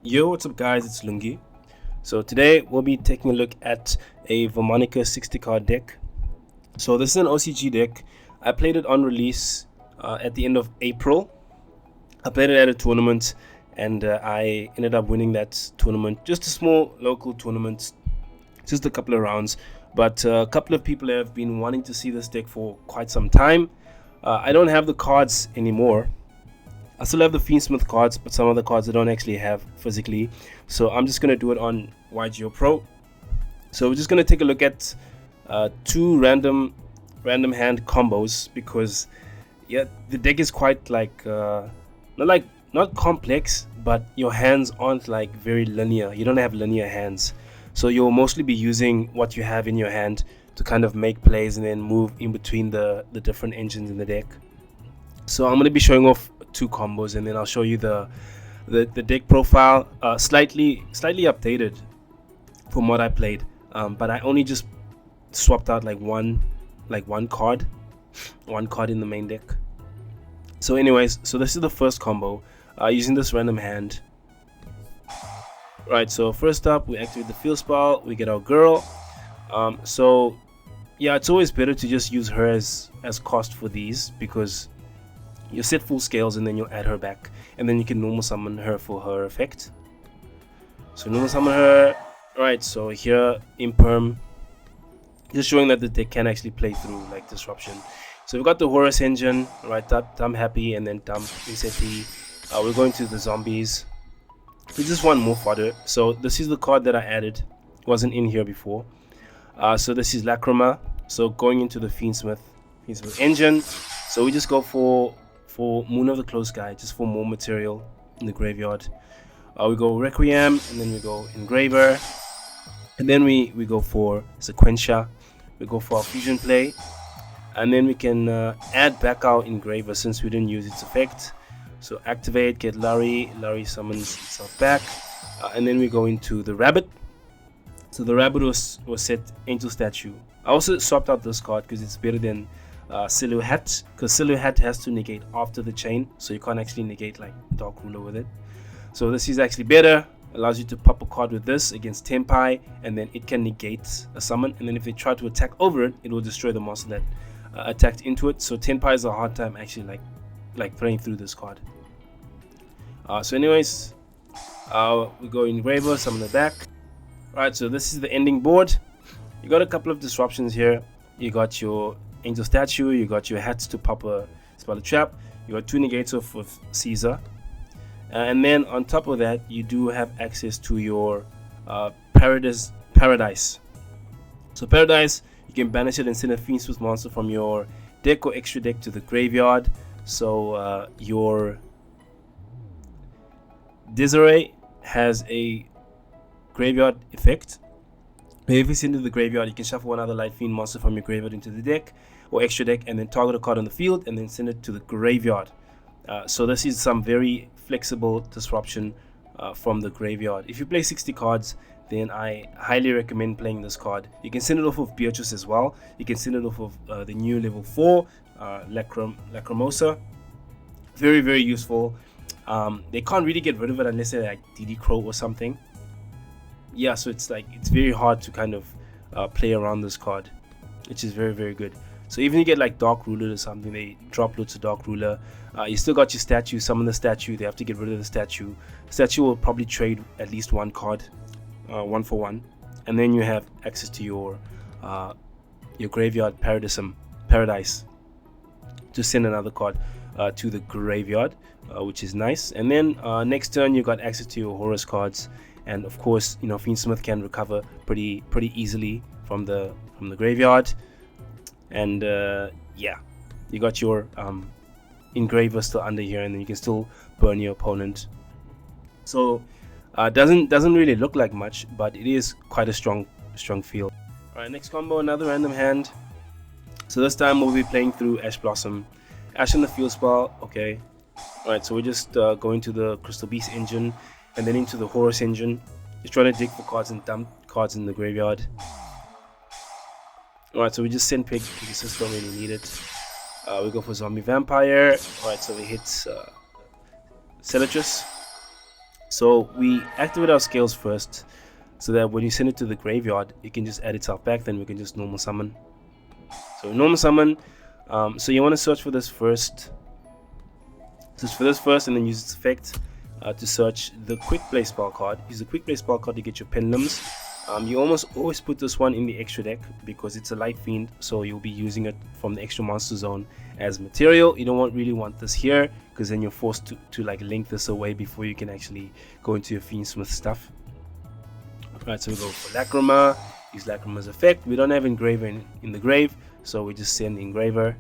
Yo, what's up guys, it's Lun-Gi. So today we'll be taking a look at a Vaalmonica 60 card deck. So this is an OCG deck. I played it on release at the end of April. I played it at a tournament and I ended up winning that tournament. Just a small local tournament, just a couple of rounds. But a couple of people have been wanting to see this deck for quite some time. I don't have the cards anymore. I still have the Fiendsmith cards, but some of the cards I don't actually have physically. So I'm just going to do it on YGO Pro. So we're just going to take a look at two random hand combos, because yeah, the deck is quite not complex, but your hands aren't like very linear. You don't have linear hands. So you'll mostly be using what you have in your hand to kind of make plays and then move in between the different engines in the deck. So I'm going to be showing off two combos, and then I'll show you the deck profile, slightly updated from what I played, but I only just swapped out like one card in the main deck. So anyways, so this is the first combo using this random hand. Right, so first up we activate the field spell, we get our girl. So yeah, it's always better to just use her as cost for these, because you set full scales and then you'll add her back, and then you can normal summon her for her effect. So normal summon her. Right, so here Imperm, just showing that the deck can actually play through like disruption. So we've got the Horus engine, right, dump Hapi and then dump Imsety. We're going to the zombies. We just want more fodder. So this is the card that I added, wasn't in here before. So this is Lacrima. So going into the Fiendsmith engine. So we just go for Moon of the Close Guy, just for more material in the graveyard. We go Requiem, and then we go Engraver, and then we go for Sequentia. We go for our fusion play, and then we can add back our Engraver since we didn't use its effect. So activate, get Lurrie summons itself back, and then we go into the Rabbit. So the Rabbit was set Angel Statue. I also swapped out this card because it's better than Silhouette, because Silhouette has to negate after the chain, so you can't actually negate like Dark Ruler with it. So this is actually better, allows you to pop a card with this against Tempai, and then it can negate a summon, and then if they try to attack over it, it will destroy the monster that attacked into it. So Tempai is a hard time actually like playing through this card. So anyways, we go Engraver, summon it back. Right, so this is the ending board. You got a couple of disruptions here. You got your Angel Statue, you got your hats to pop a spell a trap, you got two negates of Caesar, and then on top of that you do have access to your Paradise. So Paradise, you can banish it and send a Fiendsmith monster from your deck or extra deck to the graveyard. So your Disarmonia has a graveyard effect. If you send it to the graveyard, you can shuffle one other Light Fiend monster from your graveyard into the deck or extra deck, and then target a card on the field and then send it to the graveyard. So this is some very flexible disruption from the graveyard. If you play 60 cards, then I highly recommend playing this card. You can send it off of Beatrice as well. You can send it off of the new level 4 Lacrimosa. Very, very useful. They can't really get rid of it unless they're like DD Crow or something. Yeah, so it's very hard to kind of play around this card, which is very, very good. So even you get like Dark Ruler or something, they drop loads of Dark Ruler. You still got your statue, summon the statue, they have to get rid of the statue. The statue will probably trade at least one card, 1 for 1, and then you have access to your graveyard Paradise to send another card to the graveyard, which is nice. And then next turn you got access to your Horus cards. And of course, you know, Fiendsmith can recover pretty easily from the graveyard. And yeah, you got your Engraver still under here, and then you can still burn your opponent. So doesn't really look like much, but it is quite a strong field. All right, next combo, another random hand. So this time we'll be playing through Ash Blossom, Ash in the field spell. Okay. All right, so we're just going to the Crystal Beast engine, and then into the Horus engine. Just trying to dig for cards and dump cards in the graveyard. Alright, so we just send Pegasus, don't really need it. We go for Zombie Vampire. Alright, so we hit Selettrice. So we activate our scales first, so that when you send it to the graveyard, it can just add itself back. Then we can just normal summon. So normal summon. So you want to search for this first. Search for this first, and then use its effect to search the quick play spell card. Use the quick play spell card to get your pendulums. You almost always put this one in the extra deck because it's a light fiend, so you'll be using it from the extra monster zone as material. You don't really want this here, because then you're forced to like link this away before you can actually go into your Fiendsmith stuff. Alright, so we go for Lacrima. Use Lacrima's effect. We don't have Engraver in the grave, so we just send Engraver.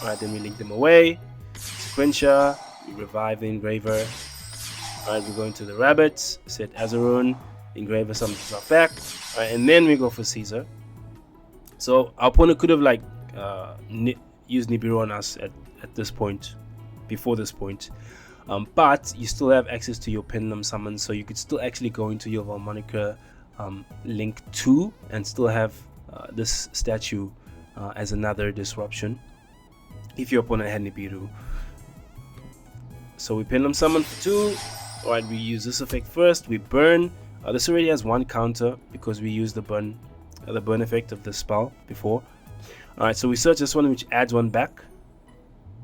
Alright, then we link them away. Sequentia, we revive the Engraver. Alright, we go into the Rabbit, set Azarun, Engraver summons us back. Alright, and then we go for Caesar. So our opponent could have like used Nibiru on us at this point, before this point. But you still have access to your pendulum summons, so you could still actually go into your Vaalmonica Link 2 and still have this statue as another disruption if your opponent had Nibiru. So we pendulum summon for 2. Alright, we use this effect first. We burn. This already has 1 counter because we used the burn effect of the spell before. Alright, so we search this one, which adds 1 back.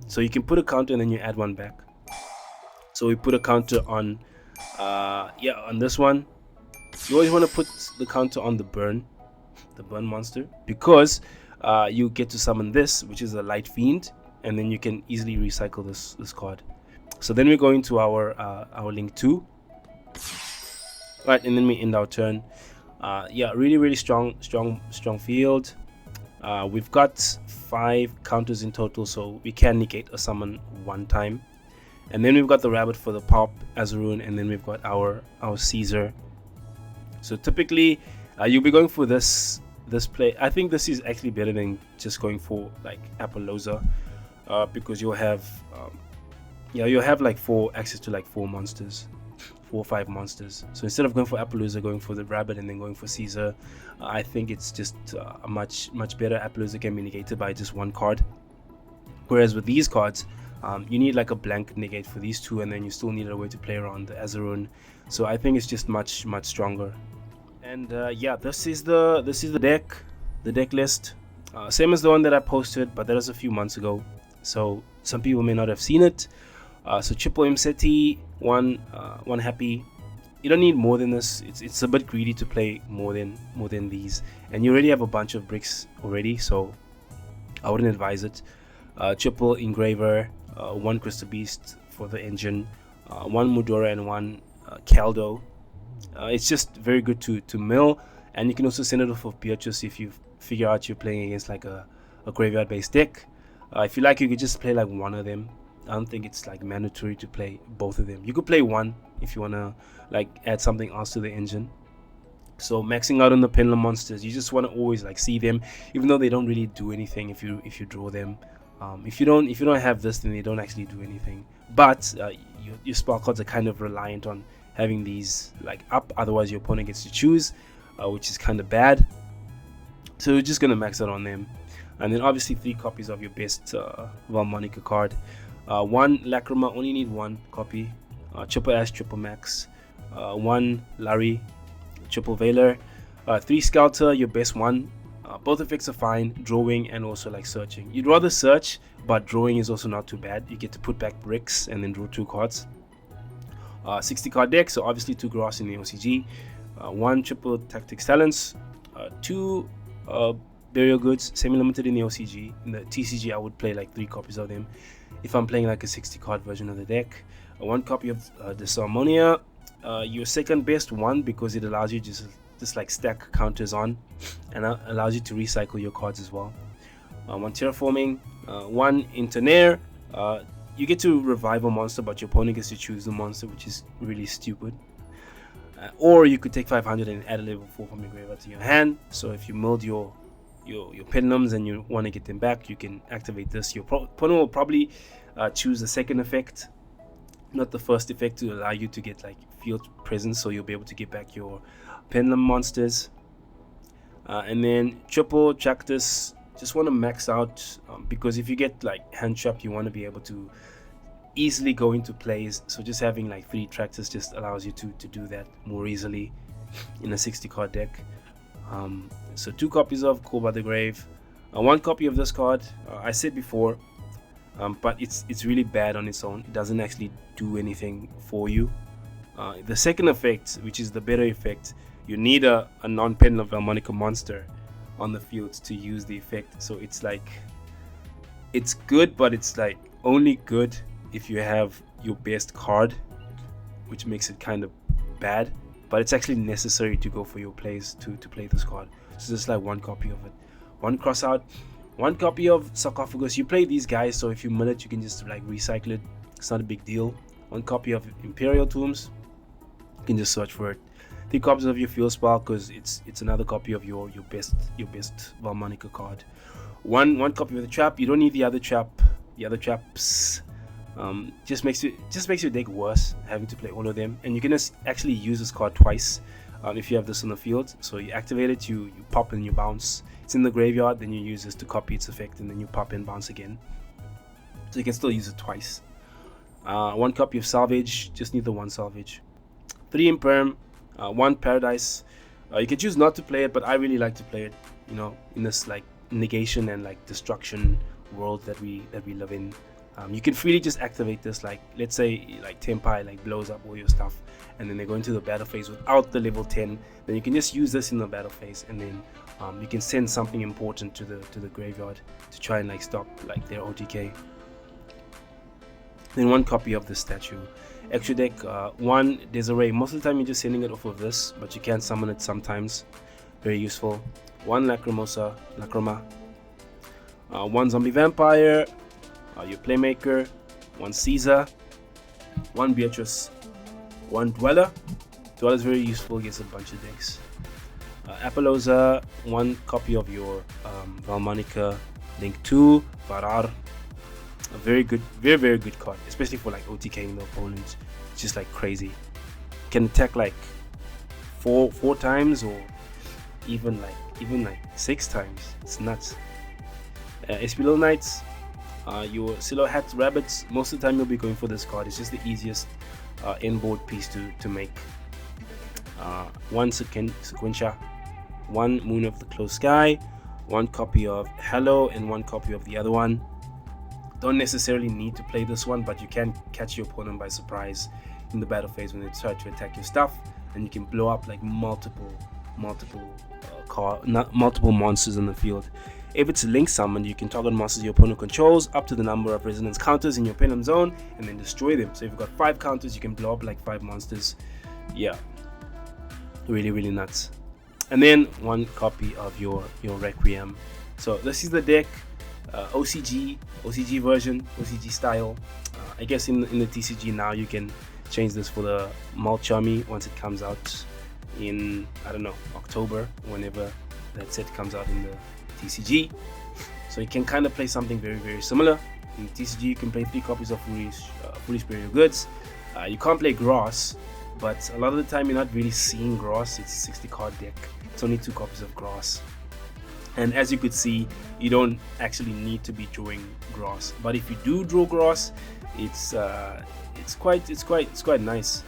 So you can put a counter and then you add 1 back. So we put a counter on on this one. You always want to put the counter on the burn monster, because you get to summon this, which is a light fiend, and then you can easily recycle this card. So then we go into our Link 2. Right, and then we end our turn. Really strong field. We've got 5 counters in total, so we can negate a summon 1 time. And then we've got the Rabbit for the pop, Azarun, and then we've got our Caesar. So typically, you'll be going for this play. I think this is actually better than just going for like Appaloosa, because you'll have like access to like 4 or 5 monsters. So instead of going for Appaloosa, going for the Rabbit and then going for Caesar, I think it's just a much better. Appaloosa can be negated by just 1 card, whereas with these cards, you need like a blank negate for these 2, and then you still need a way to play around the Azarun. So I think it's just much stronger. And this is the deck list, same as the one that I posted, but that was a few months ago, so some people may not have seen it. So triple Imsety, one Hapi. You don't need more than this. It's a bit greedy to play more than these, and you already have a bunch of bricks already, so I wouldn't advise it. Triple Engraver, 1 Crystal Beast for the engine, 1 Mudora and 1 Keldo. It's just very good to mill, and you can also send it off of Beatrice if you figure out you're playing against like a graveyard based deck. If you like, you could just play like 1 of them. I don't think it's like mandatory to play both of them. You could play 1 if you want to like add something else to the engine. So maxing out on the pendulum monsters, you just want to always like see them, even though they don't really do anything if you draw them. If you don't have this, then they don't actually do anything. But your spell cards are kind of reliant on having these like up, otherwise your opponent gets to choose, which is kind of bad. So you're just gonna max out on them, and then obviously 3 copies of your best Vaalmonica card. 1 Lacrima, only need 1 copy. Triple Ash, triple Maxx. 1 Lurrie, triple Veiler. 3 Scelta, your best one. Both effects are fine, drawing and also like searching. You'd rather search, but drawing is also not too bad. You get to put back bricks and then draw 2 cards. 60 card deck, so obviously 2 grass in the OCG. 1 triple Tactics Talents. 2 Burial Goods, semi-limited in the OCG. In the TCG, I would play like 3 copies of them if I'm playing like a 60 card version of the deck. 1 copy of Disarmonia, your second best one, because it allows you just like stack counters on, and allows you to recycle your cards as well. 1 Terraforming, 1 Intonare. You get to revive a monster, but your opponent gets to choose the monster, which is really stupid. Or you could take 500 and add a level 4 from your graveyard to your hand. So if you milled your pendulums and you want to get them back, you can activate this. Your opponent will probably choose the second effect, not the first effect, to allow you to get like field presence, so you'll be able to get back your pendulum monsters. And then triple Tractus, just want to max out, because if you get like hand trap, you want to be able to easily go into plays. So just having like 3 tractors just allows you to do that more easily in a 60 card deck. So 2 copies of Call by the Grave, 1 copy of this card. I said before, but it's really bad on its own. It doesn't actually do anything for you. The second effect, which is the better effect, you need a non-pendant Vaalmonica monster on the field to use the effect. So it's like, it's good, but it's like only good if you have your best card, which makes it kind of bad. But it's actually necessary to go for your plays to play this card. So just like 1 copy of it, 1 Crossout, 1 copy of Sarcophagus. You play these guys, so if you mill it, you can just like recycle it. It's not a big deal. 1 copy of Imperial Tombs. You can just search for it. 3 copies of your Field Spell, because it's another copy of your best Vaalmonica card. 1 copy of the Trap. You don't need the other trap. The other traps just makes your deck worse, having to play all of them. And you can just actually use this card twice if you have this on the field. So you activate it, you pop and you bounce. It's in the graveyard, then you use this to copy its effect, and then you pop and bounce again. So you can still use it twice. 1 copy of Salvage. Just need the 1 Salvage. 3 Imperm, 1 Paradise. You can choose not to play it, but I really like to play it, you know, in this like negation and like destruction world that we live in. You can freely just activate this, like let's say like Tempai like blows up all your stuff, and then they go into the battle phase without the level 10. Then you can just use this in the battle phase, and then you can send something important to the graveyard to try and like stop like their OTK. Then 1 copy of the statue. Extra deck, 1 Desiree. Most of the time you're just sending it off of this, but you can summon it sometimes. Very useful. 1 Lacrima. 1 Zombie Vampire. Your Playmaker. 1 Caesar. 1 Beatrice. 1 Dweller. Dweller is very useful against a bunch of decks. Apollosa. 1 copy of your Vaalmonica Link 2 Varar. A very good, very good card, especially for like OTKing the opponent. It's just like crazy. Can attack like four times, or even like 6 times. It's nuts. SP Little Knights, your Silhouette Rabbits. Most of the time you'll be going for this card. It's just the easiest inboard piece to make. 1 Sequentia, 1 Moon of the Closed Sky, 1 copy of Hello, and 1 copy of the other one. Don't necessarily need to play this one, but you can catch your opponent by surprise in the battle phase when they try to attack your stuff, and you can blow up like multiple monsters in the field. If it's link summoned, you can target monsters your opponent controls up to the number of resonance counters in your pendulum zone and then destroy them. So if you've got 5 counters, you can blow up like 5 monsters. Yeah, really nuts. And then 1 copy of your Requiem. So this is the deck. OCG version, OCG style. I guess in the TCG now you can change this for the Malchami once it comes out in, I don't know, October, whenever that set comes out in the TCG. So you can kind of play something very similar. In TCG you can play 3 copies of Foolish Burial Goods. You can't play Grass, but a lot of the time you're not really seeing Grass. It's a 60 card deck. It's only 2 copies of Grass. And as you could see, you don't actually need to be drawing Grass, but if you do draw Grass, it's quite nice.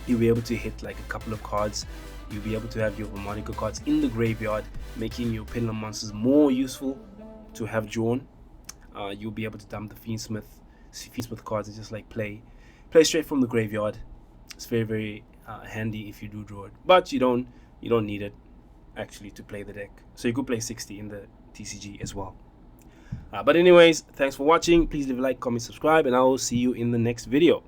You'll be able to hit like a couple of cards. You'll be able to have your Vaalmonica cards in the graveyard, making your pendulum monsters more useful to have drawn. You'll be able to dump the Fiendsmith cards and just like play straight from the graveyard. It's very handy if you do draw it, but you don't need it actually to play the deck. So you could play 60 in the TCG as well. But anyways, thanks for watching. Please leave a like, comment, subscribe, and I will see you in the next video.